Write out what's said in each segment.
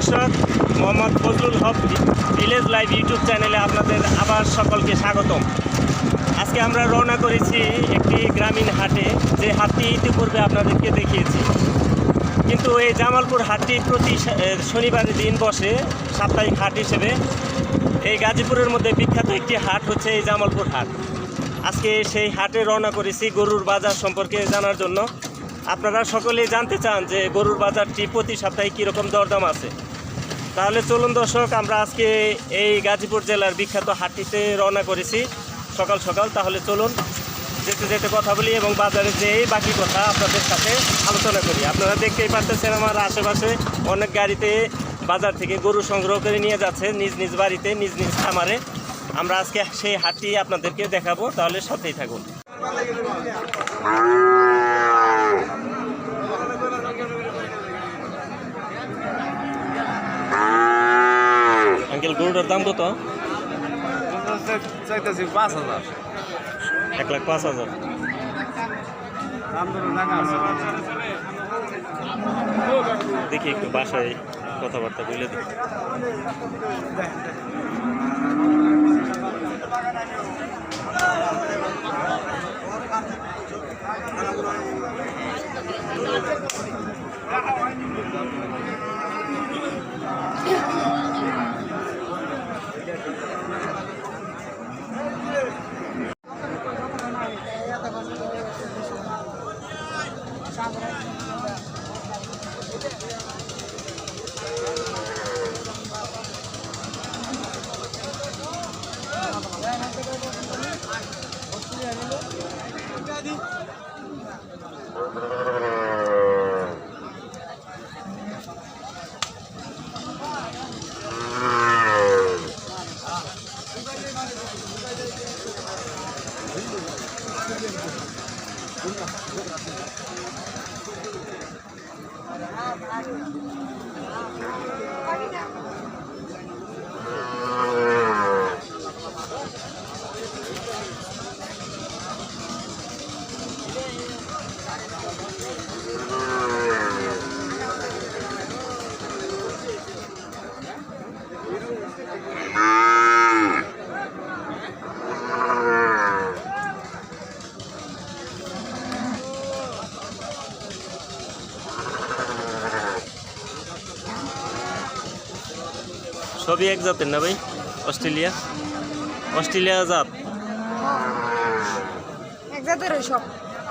দর্শক, মোহাম্মদ ফজলুল হক village live YouTube চ্যানেলে আপনাদের আবার সকলকে স্বাগতম। আজকে আমরা রওনা করেছি একটি গ্রামীণ হাটে, যে হাটটি ইতিপূর্বে আপনাদেরকে দেখিয়েছি। কিন্তু এই জামালপুর হাটটি প্রতি শনিবারের দিন বসে সাপ্তাহিক হাট হিসেবে। এই গাজীপুরের মধ্যে বিখ্যাত একটি হাট হচ্ছে এই জামালপুর হাট। আজকে সেই হাটে রওনা করেছি গরুর বাজার সম্পর্কে জানার জন্য। আপনারা সকলেই জানতে চান যে গরুর বাজারটি প্রতি সপ্তাহে কীরকম দরদাম আছে। তাহলে চলুন দর্শক, আমরা আজকে এই গাজীপুর জেলার বিখ্যাত হাটটিতে রওনা করেছি সকাল সকাল। তাহলে চলুন যেতে যেতে কথা বলি এবং বাজারে যেয়ে বাকি কথা আপনাদের সাথে আলোচনা করি। আপনারা দেখতেই পাচ্ছেন আমার আশেপাশে অনেক গাড়িতে বাজার থেকে গরু সংগ্রহ করে নিয়ে যাচ্ছে নিজ নিজ বাড়িতে, নিজ নিজ খামারে। আমরা আজকে সেই হাটটি আপনাদেরকে দেখাবো, তাহলে সাথেই থাকুন। আঙ্কেল, গরুটার দাম কত? 5,000। 1,05,000। দেখি একটু বাসায় কথাবার্তা বলে দিই। সবই এক জাতের না ভাই? অস্ট্রেলিয়া জাত? এক জাতের সব।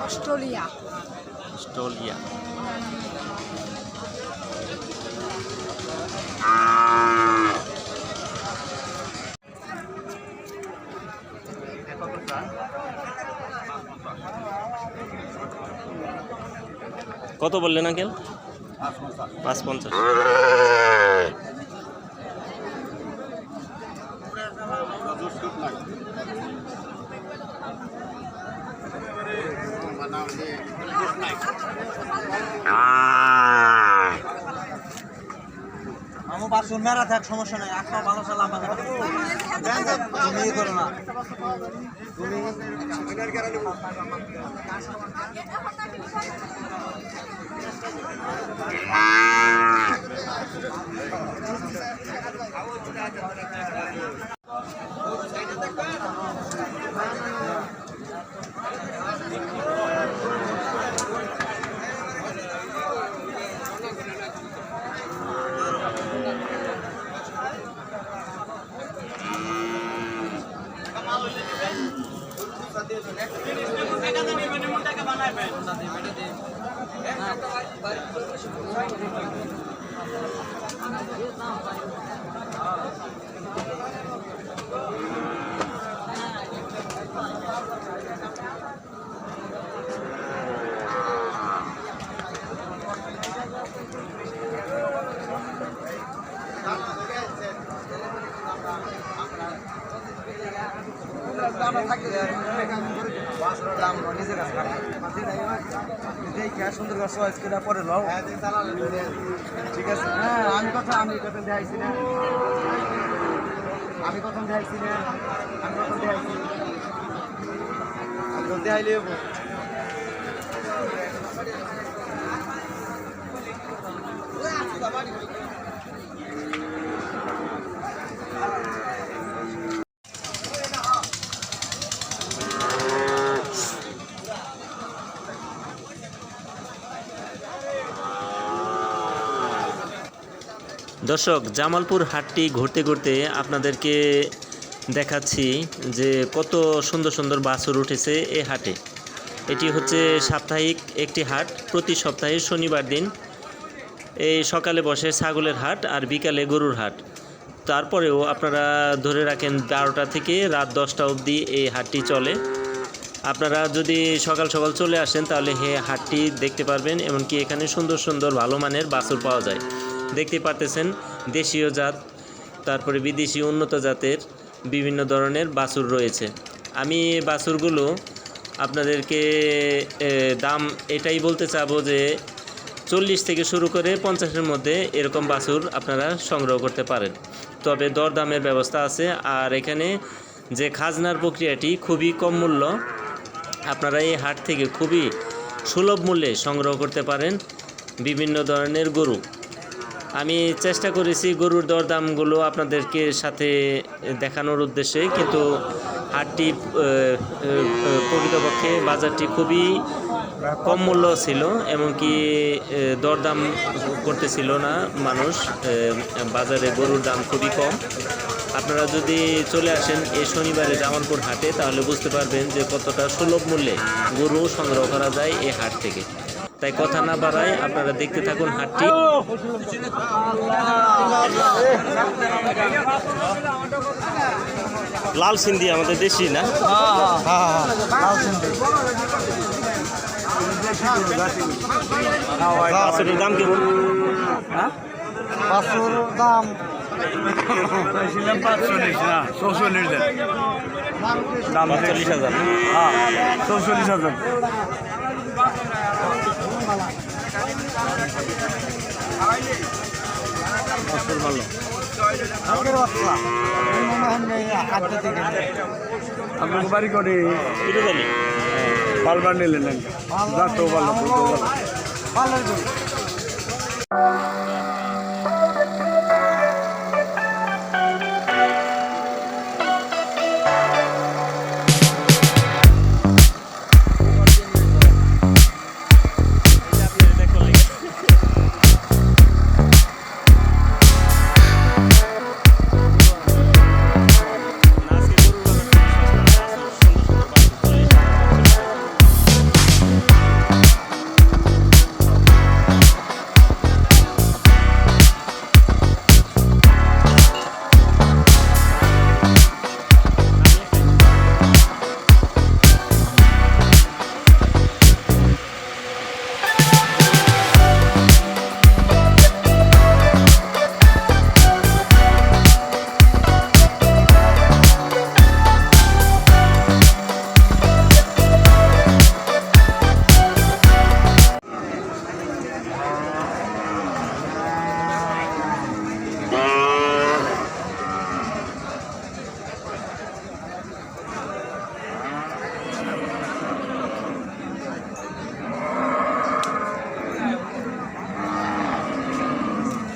অস্ট্রেলিয়া। কত বললেন আঙ্কেল? 5,50। আমার 500 মেরা থাক, সমস্যা নাই। একটা ভালো চালাম তুমি করো না। তুমি সুন্দর পরে লও। ঠিক আছে। হ্যাঁ, আমি প্রথম দেখাইছি না। আমি প্রথম দেখাইছি। দেখাইলে দর্শক, জামালপুর হাটটি ঘুরতে ঘুরতে আপনাদেরকে দেখাচ্ছি যে কত সুন্দর সুন্দর বাছুর উঠেছে এই হাটে। এটি হচ্ছে সাপ্তাহিক একটি হাট, প্রতি সপ্তাহে শনিবার দিন এই সকালে বসে ছাগলের হাট আর বিকালে গরুর হাট। তারপরেও আপনারা ধরে রাখেন 12টা থেকে রাত 10টা অবধি এই হাটটি চলে। আপনারা যদি সকাল সকাল চলে আসেন তাহলে হাটটি দেখতে পারবেন। এমনকি এখানে সুন্দর সুন্দর ভালো মানের বাছুর পাওয়া যায়। দেখতে পারতেছেন দেশীয় জাত, তারপরে বিদেশি উন্নত জাতের বিভিন্ন ধরনের বাছুর রয়েছে। আমি বাছুরগুলো আপনাদেরকে দাম এটাই বলতে চাবো যে 40 থেকে শুরু করে 50-এর মধ্যে এরকম বাছুর আপনারা সংগ্রহ করতে পারেন। তবে দরদামের ব্যবস্থা আছে। আর এখানে যে খাজনার প্রক্রিয়াটি খুবই কম মূল্য, আপনারা এই হাট থেকে খুবই সুলভ মূল্যে সংগ্রহ করতে পারেন বিভিন্ন ধরনের গরু। আমি চেষ্টা করেছি গরুর দরদামগুলো আপনাদেরকে সাথে দেখানোর উদ্দেশ্যে, কিন্তু হাটটি প্রকৃতপক্ষে বাজারটি খুবই কম মূল্য ছিল, এমনকি দরদাম করতেছিল না মানুষ। বাজারে গরুর দাম খুবই কম। আপনারা যদি চলে আসেন এই শনিবারে জামালপুর হাটে তাহলে বুঝতে পারবেন যে কতটা সুলভ মূল্যে গরু সংগ্রহ করা যায় এই হাট থেকে। তাই কথা না বাড়ায় আপনারা দেখতে থাকুন হাটটি। লাল সিন্ধি আমাদের দেশি না? বাছুরের দাম কেমন? বাছুর দাম 45,000। 44,000। আপনার বাড়ি করে এটা জানি বালবার নিলেন যাতেও ভালো ভালো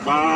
Bye.